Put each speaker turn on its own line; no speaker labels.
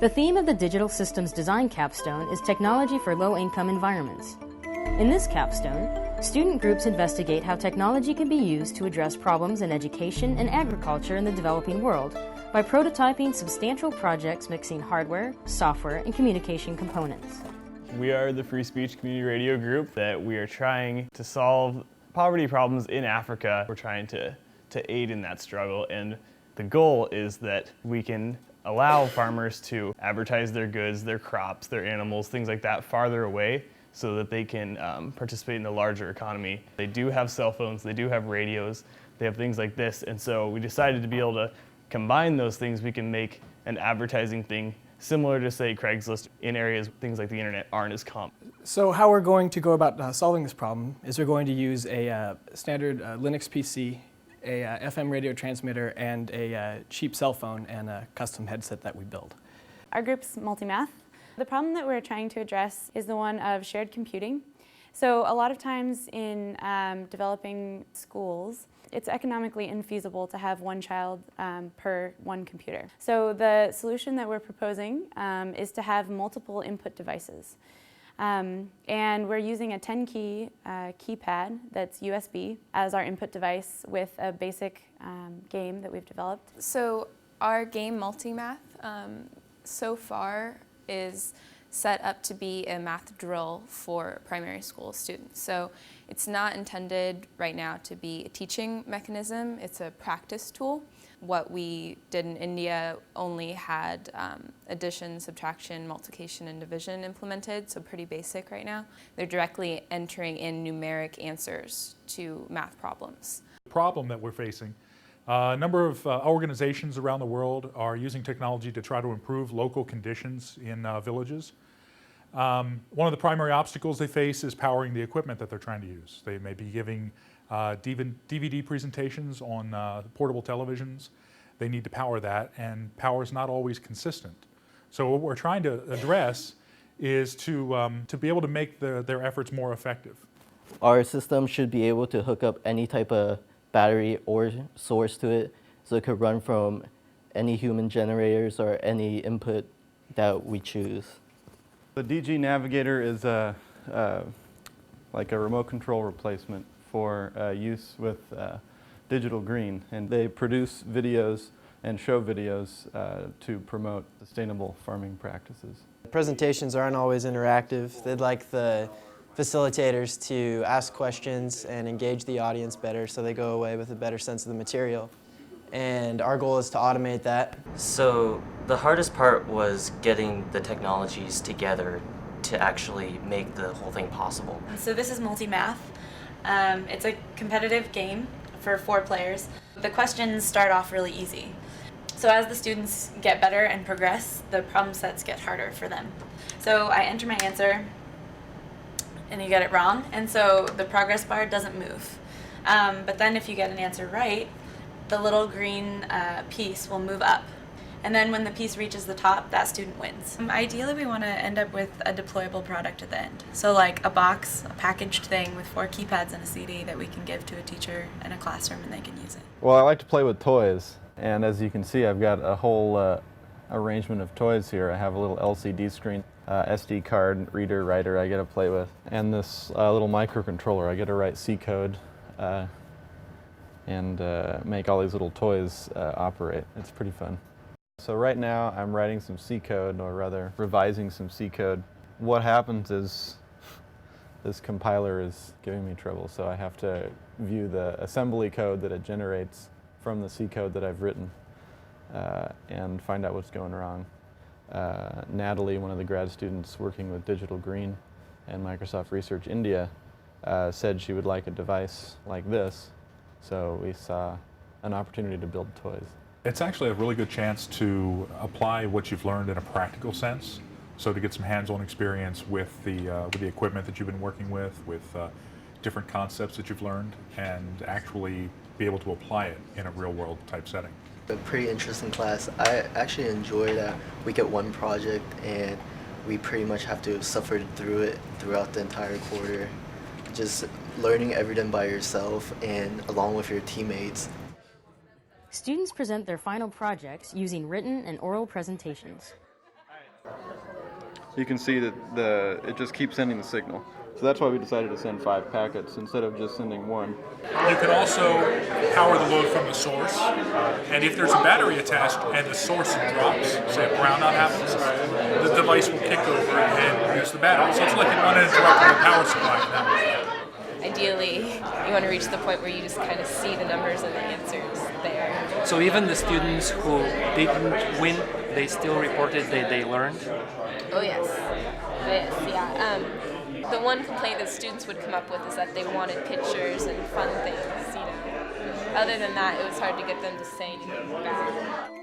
The theme of the Digital Systems Design Capstone is technology for low-income environments. In this capstone, student groups investigate how technology can be used to address problems in education and agriculture in the developing world by prototyping substantial projects mixing hardware, software, and communication components.
We are the Free Speech Community Radio Group that we are trying to solve poverty problems in Africa. We're trying to aid in that struggle, and the goal is that we can allow farmers to advertise their goods, their crops, their animals, things like that farther away so that they can participate in the larger economy. They do have cell phones, they do have radios, they have things like this, and so we decided to be able to combine those things. We can make an advertising thing similar to, say, Craigslist in areas things like the internet aren't as common.
So how we're going to go about solving this problem is we're going to use a standard Linux PC, a FM radio transmitter, and a cheap cell phone and a custom headset that we build.
Our group's multi-math. The problem that we're trying to address is the one of shared computing. So a lot of times in developing schools, it's economically infeasible to have one child per one computer. So the solution that we're proposing is to have multiple input devices. And we're using a 10-key keypad that's USB as our input device with a basic game that we've developed.
So our game Multimath so far is set up to be a math drill for primary school students. So it's not intended right now to be a teaching mechanism, it's a practice tool. What we did in India only had addition, subtraction, multiplication, and division implemented, so pretty basic right now. They're directly entering in numeric answers to math problems.
The problem that we're facing, a number of organizations around the world are using technology to try to improve local conditions in villages. One of the primary obstacles they face is powering the equipment that they're trying to use. They may be giving DVD presentations on portable televisions. They need to power that, and power is not always consistent. So what we're trying to address is to be able to make their efforts more effective.
Our system should be able to hook up any type of battery or source to it, so it could run from any human generators or any input that we choose.
The DG Navigator is like a remote control replacement for use with Digital Green, and they produce videos and show videos to promote sustainable farming practices.
Presentations aren't always interactive. They'd like the facilitators to ask questions and engage the audience better so they go away with a better sense of the material. And our goal is to automate that.
So the hardest part was getting the technologies together to actually make the whole thing possible.
So this is multi-math. It's a competitive game for 4 players. The questions start off really easy. So as the students get better and progress, the problem sets get harder for them. So I enter my answer, and you get it wrong, and so the progress bar doesn't move. But then if you get an answer right, the little green piece will move up. And then when the piece reaches the top, that student wins. Ideally, we want to end up with a deployable product at the end. So like a box, a packaged thing with 4 keypads and a CD that we can give to a teacher in a classroom and they can use it.
Well, I like to play with toys, and as you can see, I've got a whole arrangement of toys here. I have a little LCD screen, SD card, reader, writer I get to play with, and this little microcontroller. I get to write C code and make all these little toys operate. It's pretty fun. So right now I'm writing some C code, or rather revising some C code. What happens is this compiler is giving me trouble, so I have to view the assembly code that it generates from the C code that I've written and find out what's going wrong. Natalie, one of the grad students working with Digital Green and Microsoft Research India, said she would like a device like this, so we saw an opportunity to build toys.
It's actually a really good chance to apply what you've learned in a practical sense. So to get some hands-on experience with the equipment that you've been working with different concepts that you've learned, and actually be able to apply it in a real-world type setting.
A pretty interesting class. I actually enjoy that we get one project and we pretty much have to suffer through it throughout the entire quarter. Just learning everything by yourself and along with your teammates.
Students present their final projects using written and oral presentations.
you can see that it just keeps sending the signal. So that's why we decided to send 5 packets instead of just sending 1.
You can also power the load from the source, and if there's a battery attached and the source drops, say a brownout happens, the device will kick over and use the battery. So it's like an uninterruptible power supply in that way.
Ideally, you want to reach the point where you just kind of see the numbers and the answers there.
So even the students who didn't win, they still reported that they learned?
Oh yes, yeah. The one complaint that students would come up with is that they wanted pictures and fun things, you know. Other than that, it was hard to get them to say anything bad.